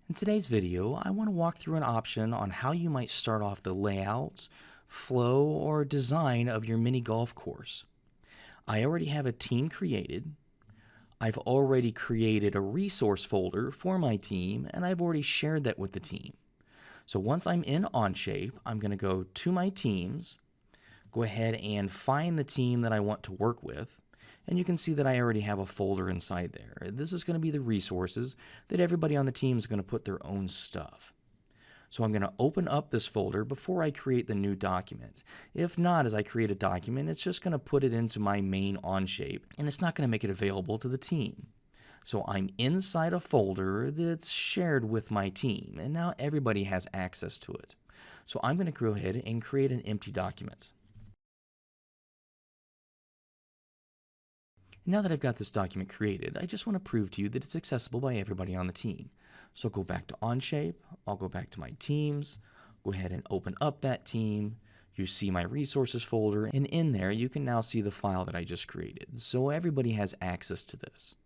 In today's video, I want to walk through an option on how you might start off the layout, flow, or design of your mini golf course. I already have a team created. I've already created a resource folder for my team, and I've already shared that with the team. So once I'm in Onshape, I'm going to go to my teams, go ahead and find the team that I want to work with, and you can see that I already have a folder inside there. This is going to be the resources that everybody on the team is going to put their own stuff. So I'm going to open up this folder before I create the new document. If not, as I create a document, it's just going to put it into my main Onshape, and it's not going to make it available to the team. So I'm inside a folder that's shared with my team, and now everybody has access to it. So I'm going to go ahead and create an empty document. Now that I've got this document created, I just want to prove to you that it's accessible by everybody on the team. So I'll go back to Onshape, I'll go back to my teams, go ahead and open up that team. You see my resources folder, and in there you can now see the file that I just created. So everybody has access to this.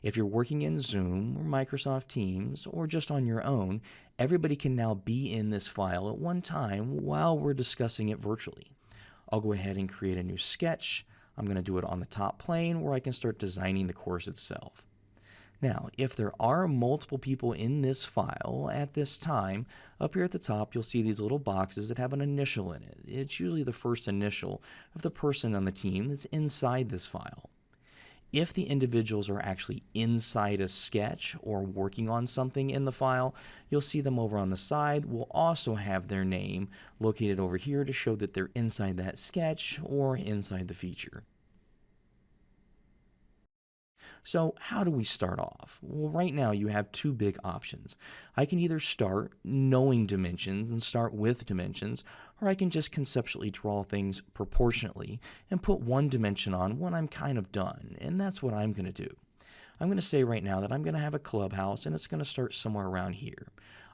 If you're working in Zoom or Microsoft Teams or just on your own, everybody can now be in this file at one time while we're discussing it virtually. I'll go ahead and create a new sketch. I'm going to do it on the top plane where I can start designing the course itself. Now, if there are multiple people in this file at this time, up here at the top you'll see these little boxes that have an initial in it. It's usually the first initial of the person on the team that's inside this file. If the individuals are actually inside a sketch or working on something in the file, you'll see them over on the side. We'll also have their name located over here to show that they're inside that sketch or inside the feature. So how do we start off? Well, right now you have two big options. I can either start knowing dimensions and start with dimensions, or I can just conceptually draw things proportionately and put one dimension on when I'm kind of done, and that's what I'm going to do. I'm going to say right now that I'm going to have a clubhouse, and it's going to start somewhere around here.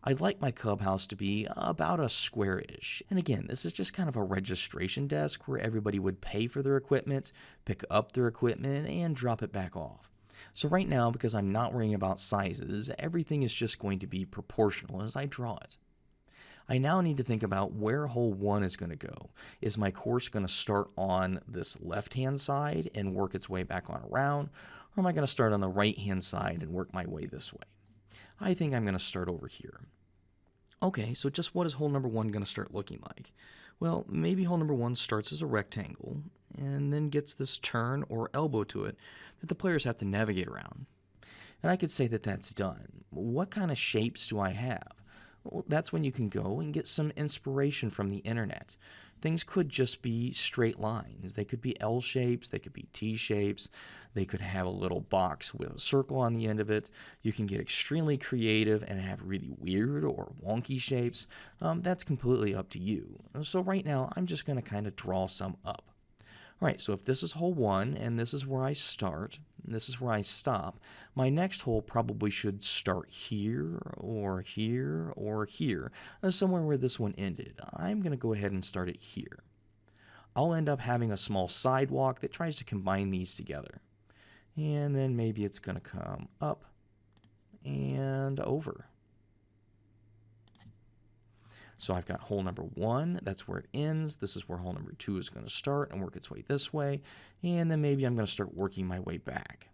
I'd like my clubhouse to be about a square-ish. And again, this is just kind of a registration desk where everybody would pay for their equipment, pick up their equipment, and drop it back off. So right now, because I'm not worrying about sizes, everything is just going to be proportional as I draw it. I now need to think about where hole 1 is going to go. Is my course going to start on this left-hand side and work its way back on around, or am I going to start on the right-hand side and work my way this way? I think I'm going to start over here. Okay, so just what is hole number 1 going to start looking like? Well, maybe hole number 1 starts as a rectangle and then gets this turn or elbow to it that the players have to navigate around. And I could say that that's done. What kind of shapes do I have? Well, that's when you can go and get some inspiration from the internet. Things could just be straight lines. They could be L shapes, they could be T shapes, they could have a little box with a circle on the end of it. You can get extremely creative and have really weird or wonky shapes. That's completely up to you. So right now, I'm just going to kind of draw some up. All right, so if this is hole 1 and this is where I start, and this is where I stop, my next hole probably should start here or here or here, somewhere where this one ended. I'm going to go ahead and start it here. I'll end up having a small sidewalk that tries to combine these together. And then maybe it's going to come up and over. So I've got hole number 1, that's where it ends. This is where hole number 2 is going to start and work its way this way. And then maybe I'm going to start working my way back.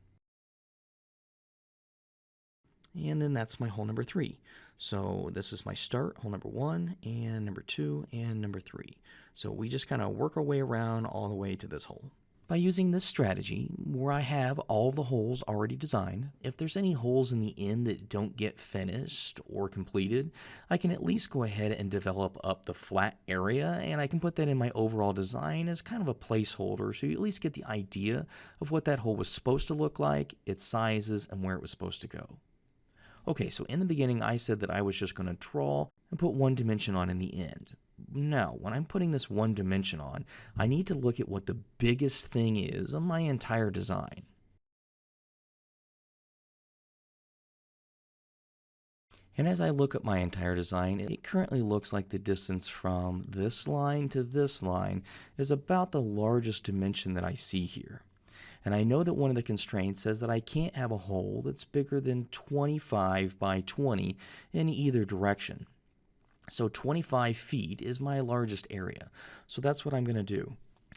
And then that's my hole number 3. So this is my start, hole number 1, and number 2, and number 3. So we just kind of work our way around all the way to this hole. By using this strategy, where I have all the holes already designed, if there's any holes in the end that don't get finished or completed, I can at least go ahead and develop up the flat area, and I can put that in my overall design as kind of a placeholder so you at least get the idea of what that hole was supposed to look like, its sizes, and where it was supposed to go. Okay, so in the beginning I said that I was just going to draw and put one dimension on in the end. Now, when I'm putting this one dimension on, I need to look at what the biggest thing is on my entire design. And as I look at my entire design, it currently looks like the distance from this line to this line is about the largest dimension that I see here. And I know that one of the constraints says that I can't have a hole that's bigger than 25 by 20 in either direction. So 25 feet is my largest area. So that's what I'm going to do.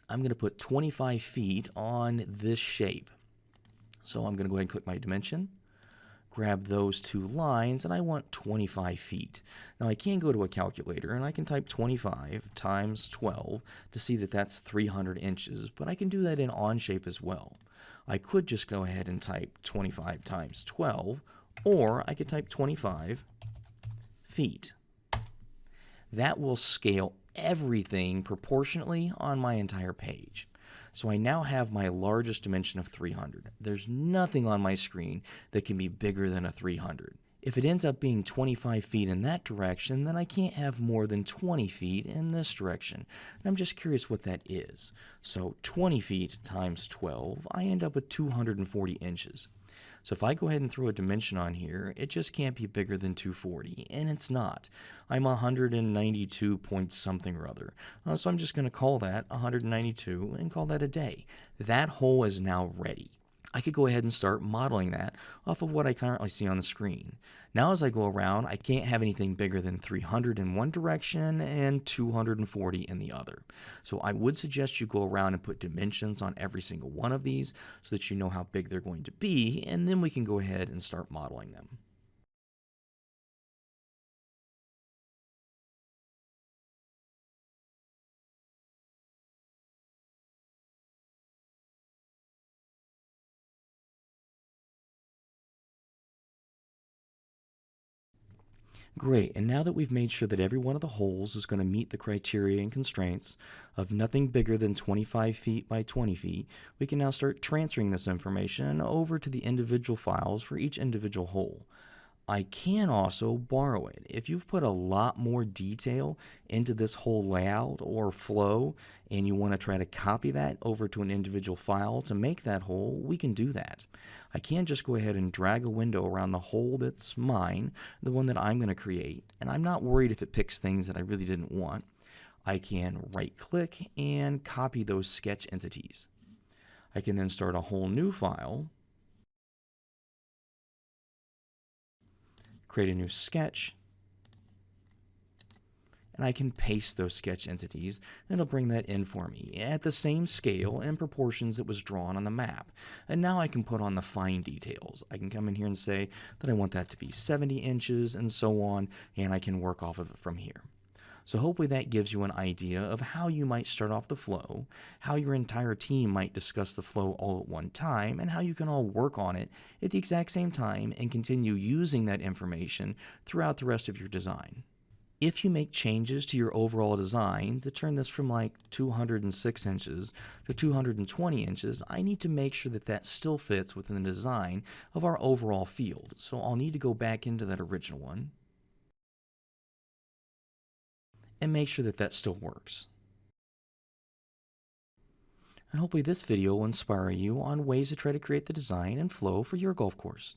I'm going to put 25 feet on this shape. So I'm going to go ahead and click my dimension, grab those two lines, and I want 25 feet. Now I can go to a calculator and I can type 25 times 12 to see that that's 300 inches, but I can do that in Onshape as well. I could just go ahead and type 25 times 12, or I could type 25 feet. That will scale everything proportionately on my entire page. So I now have my largest dimension of 300. There's nothing on my screen that can be bigger than a 300. If it ends up being 25 feet in that direction, then I can't have more than 20 feet in this direction. And I'm just curious what that is. So 20 feet times 12, I end up with 240 inches. So if I go ahead and throw a dimension on here, it just can't be bigger than 240, and it's not. I'm 192 point something or other. So I'm just going to call that 192 and call that a day. That hole is now ready. I could go ahead and start modeling that off of what I currently see on the screen. Now as I go around, I can't have anything bigger than 300 in one direction and 240 in the other. So I would suggest you go around and put dimensions on every single one of these so that you know how big they're going to be, and then we can go ahead and start modeling them. Great, and now that we've made sure that every one of the holes is going to meet the criteria and constraints of nothing bigger than 25 feet by 20 feet, we can now start transferring this information over to the individual files for each individual hole. I can also borrow it. If you've put a lot more detail into this whole layout or flow and you want to try to copy that over to an individual file to make that hole, we can do that. I can just go ahead and drag a window around the hole that's mine, the one that I'm going to create, and I'm not worried if it picks things that I really didn't want. I can right click and copy those sketch entities. I can then start a whole new file, create a new sketch, and I can paste those sketch entities, and it'll bring that in for me at the same scale and proportions that was drawn on the map. And now I can put on the fine details. I can come in here and say that I want that to be 70 inches and so on, and I can work off of it from here. So hopefully that gives you an idea of how you might start off the flow, how your entire team might discuss the flow all at one time, and how you can all work on it at the exact same time and continue using that information throughout the rest of your design. If you make changes to your overall design to turn this from like 206 inches to 220 inches, I need to make sure that that still fits within the design of our overall field. So I'll need to go back into that original one and make sure that that still works. And hopefully this video will inspire you on ways to try to create the design and flow for your golf course.